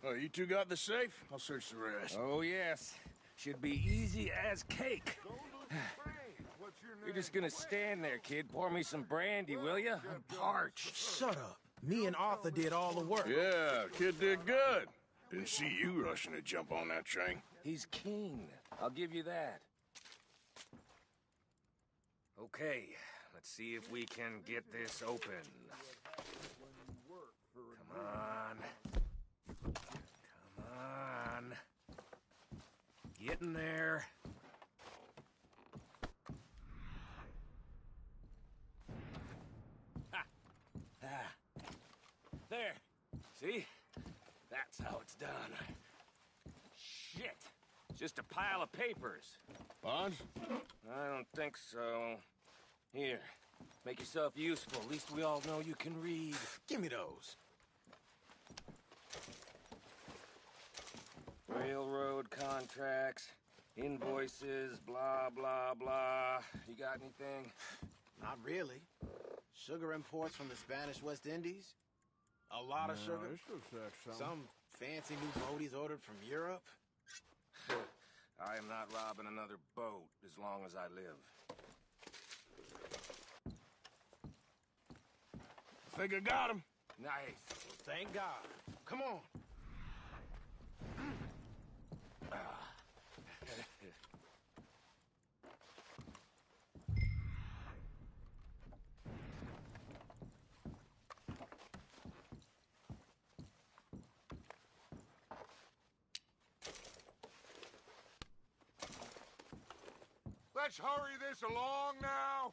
Oh, you two got the safe? I'll search the rest.
Oh, yes. Should be easy as cake. You're just gonna stand there, kid. Pour me some brandy, will you? I'm parched.
Shut up. Me and Arthur did all the work.
Yeah, kid did good. Didn't see you rushing to jump on that train.
He's keen. I'll give you that. Okay, let's see if we can get this open. Come on. Come on. Get in there. Ha! Ah. There. See? That's how it's done. Shit. Just a pile of papers.
Bonds?
I don't think so. Here. Make yourself useful. At least we all know you can read.
Give me those.
Railroad contracts, invoices, blah, blah, blah. You got anything?
Not really. Sugar imports from the Spanish West Indies. A lot of sugar.
This looks like something.
Some fancy new boat he's ordered from Europe.
I am not robbing another boat as long as I live.
I think I got him.
Nice.
Thank God. Come on.
Let's hurry this along now.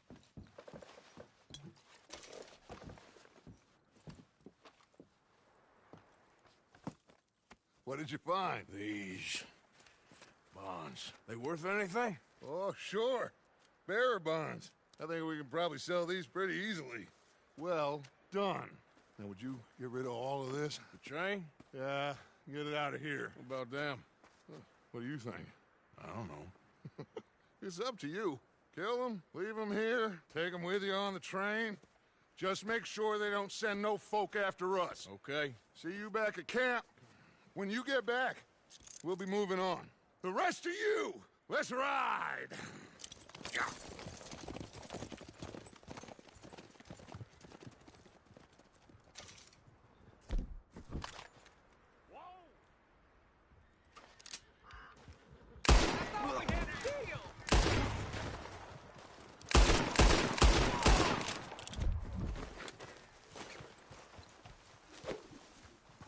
What did you find?
These bonds. They worth anything?
Oh, sure. Bearer bonds. I think we can probably sell these pretty easily. Well done. Now, would you get rid of all of this?
The train?
Yeah, get it out of here.
What about them?
What do you think? I don't know. It's up to you. Kill them, leave them here, take them with you on the train. Just make sure they don't send no folk after us.
Okay.
See you back at camp. When you get back, we'll be moving on. The rest of you, let's ride!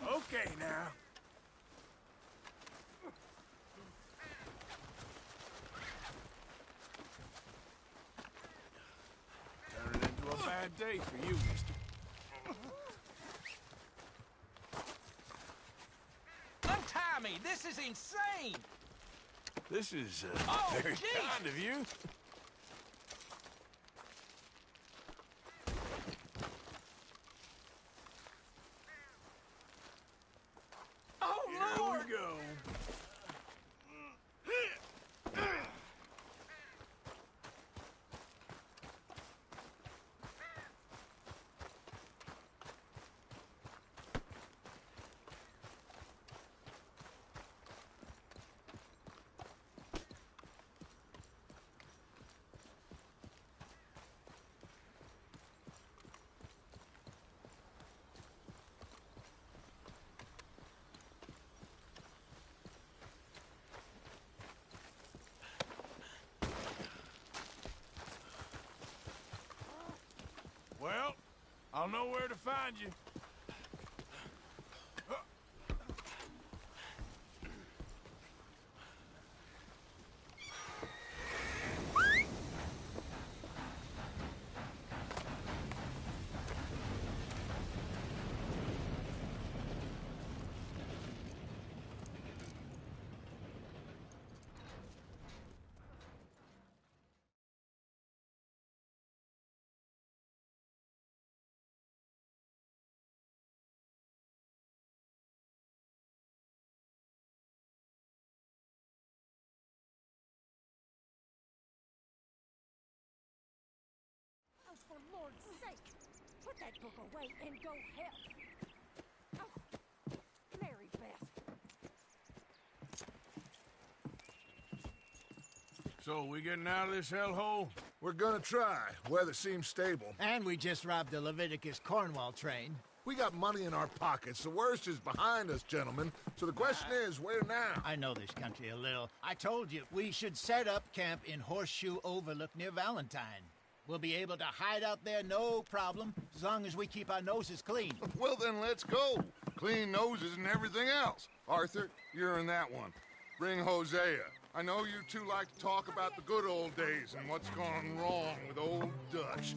Okay, now. Turning into a bad day for you, mister.
Untie me! This is insane!
This is very
geez.
kind of you.
Oh,
Here
Lord!
we go. Well, I'll know where to find you.
Oh, for Lord's sake! Put that book away and go help! Oh, Mary Beth.
So, we getting out of this hellhole?
We're gonna try. Weather seems stable.
And we just robbed the Leviticus Cornwall train.
We got money in our pockets. The worst is behind us, gentlemen. So the question is, where now?
I know this country a little. I told you, we should set up camp in Horseshoe Overlook near Valentine. We'll be able to hide out there no problem, as long as we keep our noses clean.
Well, then let's go. Clean noses and everything else. Arthur, you're in that one. Bring Hosea. I know you two like to talk about the good old days and what's gone wrong with old Dutch.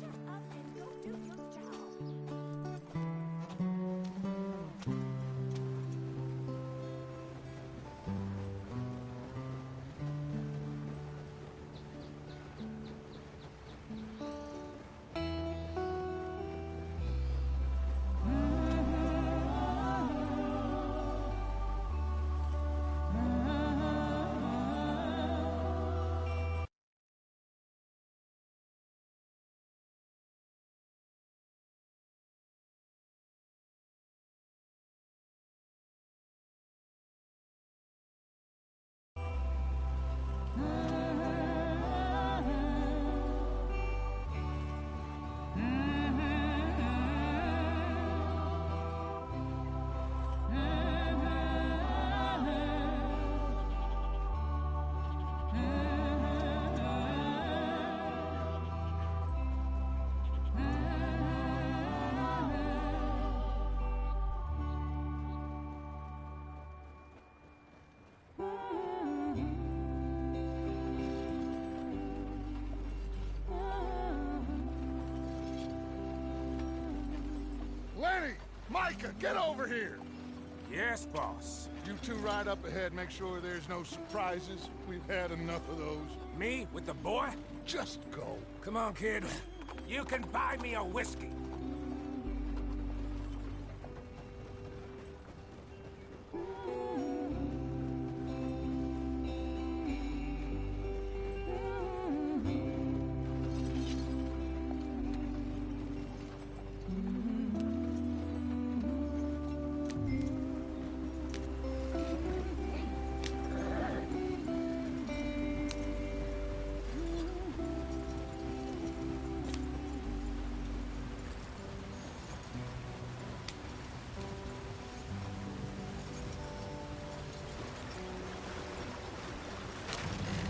Lenny! Micah, get over here!
Yes, boss.
You two ride up ahead, make sure there's no surprises. We've had enough of those.
Me with the boy?
Just go.
Come on, kid. You can buy me a whiskey.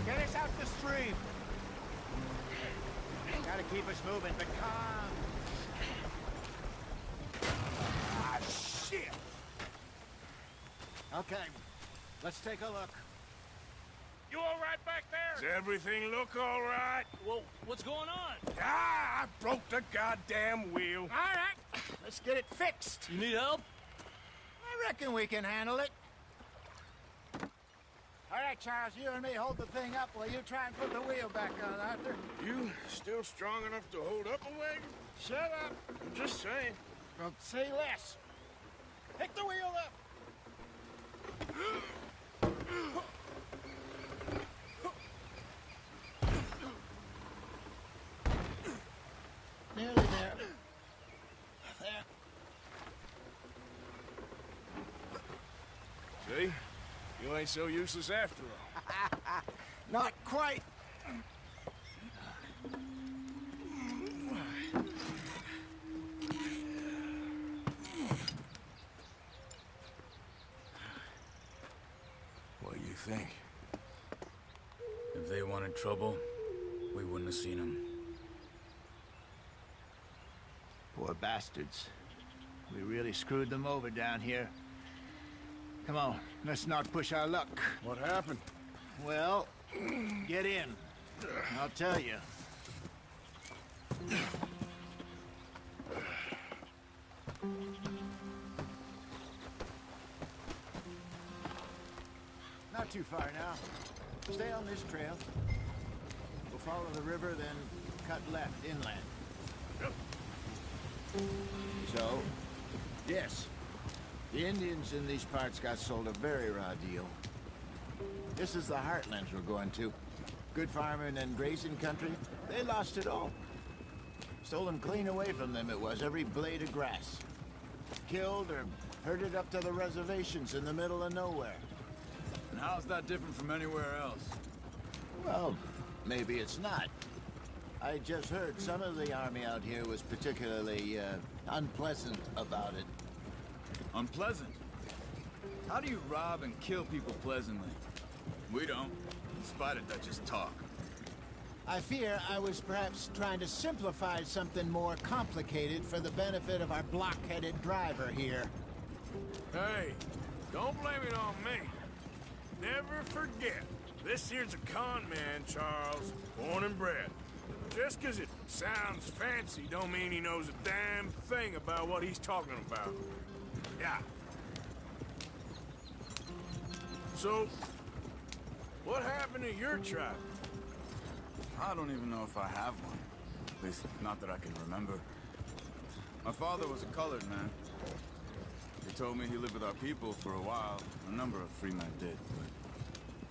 Get us out the stream. Gotta keep us moving, but calm.
Ah, shit!
Okay, let's take a look.
You all right back there? Does everything look all right?
Well, what's going on?
Ah, I broke the goddamn wheel.
All right, let's get it fixed.
You need help?
I reckon we can handle it. All right, Charles, you and me hold the thing up while you try and put the wheel back on, Arthur.
You still strong enough to hold up a wagon?
Shut up.
I'm just saying.
Well, say less. Pick the wheel up. Nearly there. There.
See? You ain't so useless after all.
Not quite.
What do you think? If they wanted trouble, we wouldn't have seen them.
Poor bastards. We really screwed them over down here. Come on, let's not push our luck.
What happened?
Well, get in. I'll tell you. Not too far now. Stay on this trail. We'll follow the river, then cut left inland. So, yes. The Indians in these parts got sold a very raw deal. This is the heartlands we're going to. Good farming and grazing country. They lost it all. Stolen clean away from them it was, every blade of grass. Killed or herded up to the reservations in the middle of nowhere.
And how's that different from anywhere else?
Well, maybe it's not. I just heard some of the army out here was particularly, unpleasant about it.
Unpleasant? How do you rob and kill people pleasantly? We don't, in spite of Dutch's talk.
I fear I was perhaps trying to simplify something more complicated for the benefit of our block-headed driver here.
Hey, don't blame it on me. Never forget, this here's a con man, Charles, born and bred. Just 'cause it sounds fancy don't mean he knows a damn thing about what he's talking about. Yeah. So, what happened to your tribe?
I don't even know if I have one. At least, not that I can remember. My father was a colored man. He told me he lived with our people for a while. A number of free men did, but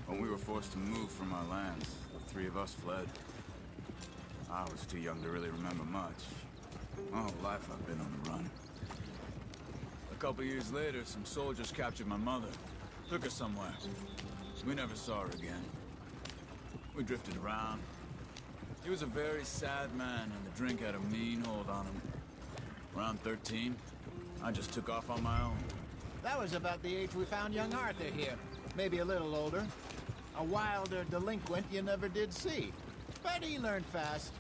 when we were forced to move from our lands, the three of us fled. I was too young to really remember much. My whole life I've been on the run. A couple years later, some soldiers captured my mother. Took her somewhere. We never saw her again. We drifted around. He was a very sad man, and the drink had a mean hold on him. Around 13, I just took off on my own.
That was about the age we found young Arthur here. Maybe a little older. A wilder delinquent you never did see. But he learned fast.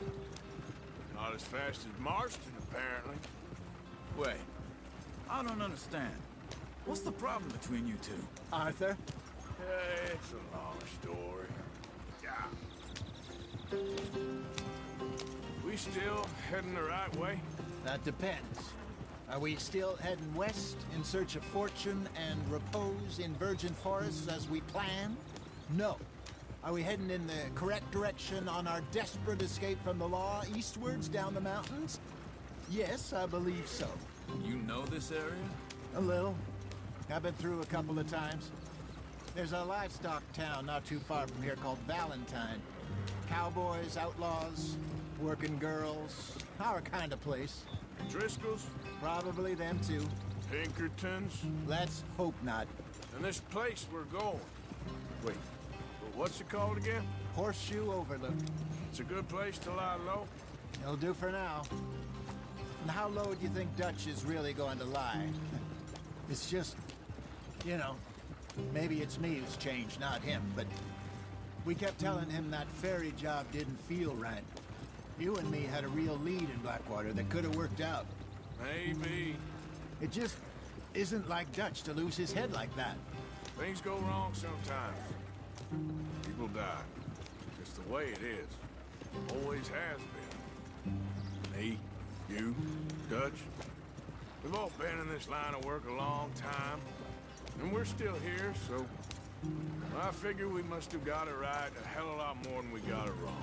Not as fast as Marston, apparently.
Wait, I don't understand. What's the problem between you two?
Arthur?
It's a long story. Yeah. We still heading the right way?
That depends. Are we still heading west in search of fortune and repose in virgin forests as we planned? No. Are we heading in the correct direction on our desperate escape from the law eastwards down the mountains? Yes, I believe so.
You know this area?
A little. I've been through a couple of times. There's a livestock town not too far from here called Valentine. Cowboys, outlaws, working girls, our kind of place.
Driscoll's?
Probably them too.
Pinkertons?
Let's hope not.
And this place we're going. Wait, but what's it called again?
Horseshoe Overlook.
It's a good place to lie low?
It'll do for now. And how low do you think Dutch is really going to lie? It's just, you know, maybe it's me who's changed, not him, but we kept telling him that ferry job didn't feel right. You and me had a real lead in Blackwater that could have worked out.
Maybe.
It just isn't like Dutch to lose his head like that.
Things go wrong sometimes. People die. It's the way it is. Always has been. Me, you, Dutch. We've all been in this line of work a long time. And we're still here, so I figure we must have got it right a hell of a lot more than we got it wrong.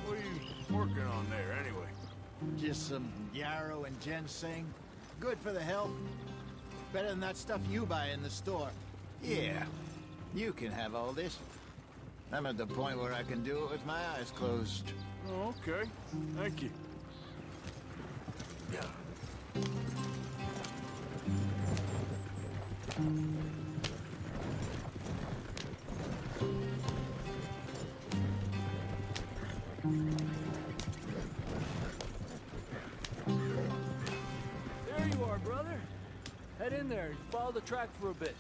What are you working on there, anyway?
Just some yarrow and ginseng. Good for the health. Better than that stuff you buy in the store. Yeah, you can have all this. I'm at the point where I can do it with my eyes closed.
Oh, okay. Thank you. Yeah.
There you are, brother. Head in there and follow the track for a bit.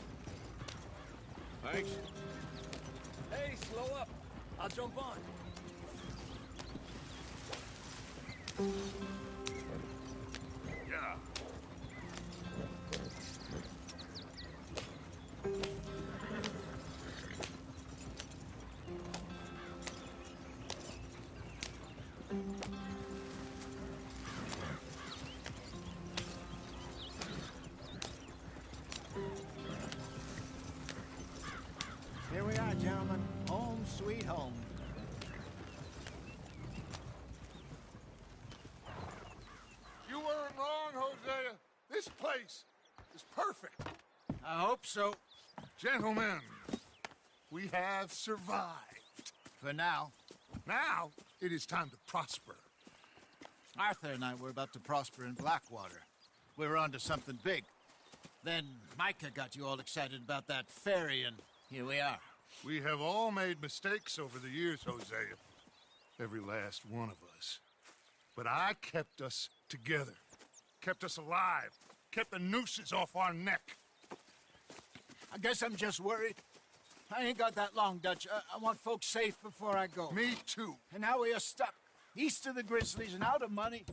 Thanks.
Hey, slow up. I'll jump on.
Yeah.
Here we are, gentlemen. Home sweet home.
You weren't wrong, Hosea. This place is perfect.
I hope so.
Gentlemen, we have survived.
For now.
Now, it is time to prosper.
Arthur and I were about to prosper in Blackwater. We were onto something big. Then Micah got you all excited about that ferry, and here we are.
We have all made mistakes over the years, Hosea. Every last one of us. But I kept us together. Kept us alive. Kept the nooses off our neck.
I guess I'm just worried. I ain't got that long, Dutch. I want folks safe before I go.
Me too.
And now we are stuck. East of the Grizzlies and out of money.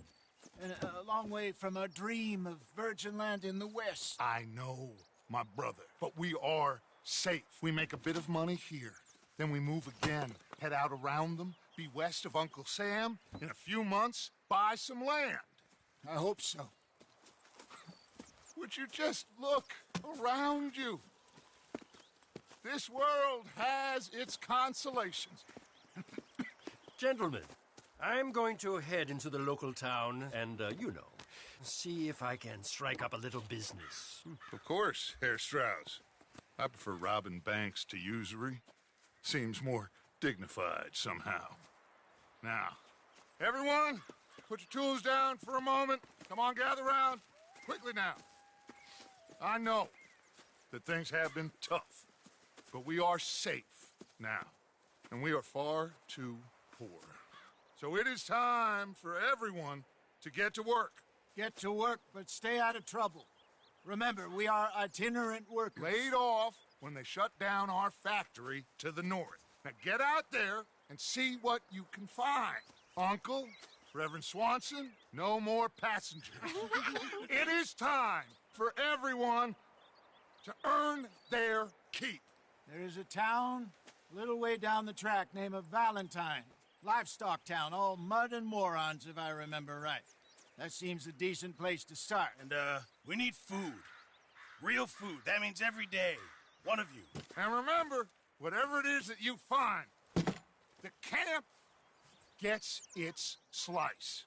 And a long way from our dream of virgin land in the west.
I know, my brother. But we are safe. We make a bit of money here. Then we move again. Head out around them. Be west of Uncle Sam. In a few months, buy some land.
I hope so.
Would you just look around you? This world has its consolations.
Gentlemen, I'm going to head into the local town and, you know, see if I can strike up a little business.
Of course, Herr Strauss. I prefer robbing banks to usury. Seems more dignified somehow. Now, everyone, put your tools down for a moment. Come on, gather round. Quickly now. I know that things have been tough, but we are safe now, and we are far too poor. So it is time for everyone to get to work.
Get to work, but stay out of trouble. Remember, we are itinerant workers.
Laid off when they shut down our factory to the north. Now get out there and see what you can find. Uncle, Reverend Swanson, no more passengers. It is time for everyone to earn their keep.
There is a town Little way down the track, name of Valentine. Livestock town, all mud and morons, if I remember right. That seems a decent place to start.
And, we need food. Real food. That means every day. One of you.
And remember, whatever it is that you find, the camp gets its slice.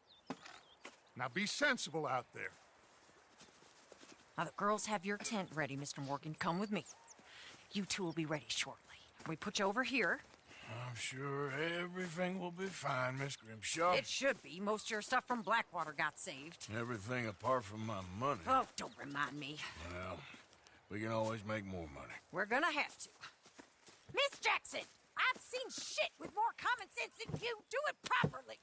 Now be sensible out there.
Now the girls have your tent ready, Mr. Morgan. Come with me. You two will be ready shortly. We put you over here.
I'm sure everything will be fine, Miss Grimshaw.
It should be. Most of your stuff from Blackwater got saved.
Everything apart from my money.
Oh, don't remind me.
Well, we can always make more money.
We're gonna have to. Miss Jackson, I've seen shit with more common sense than you. Do it properly.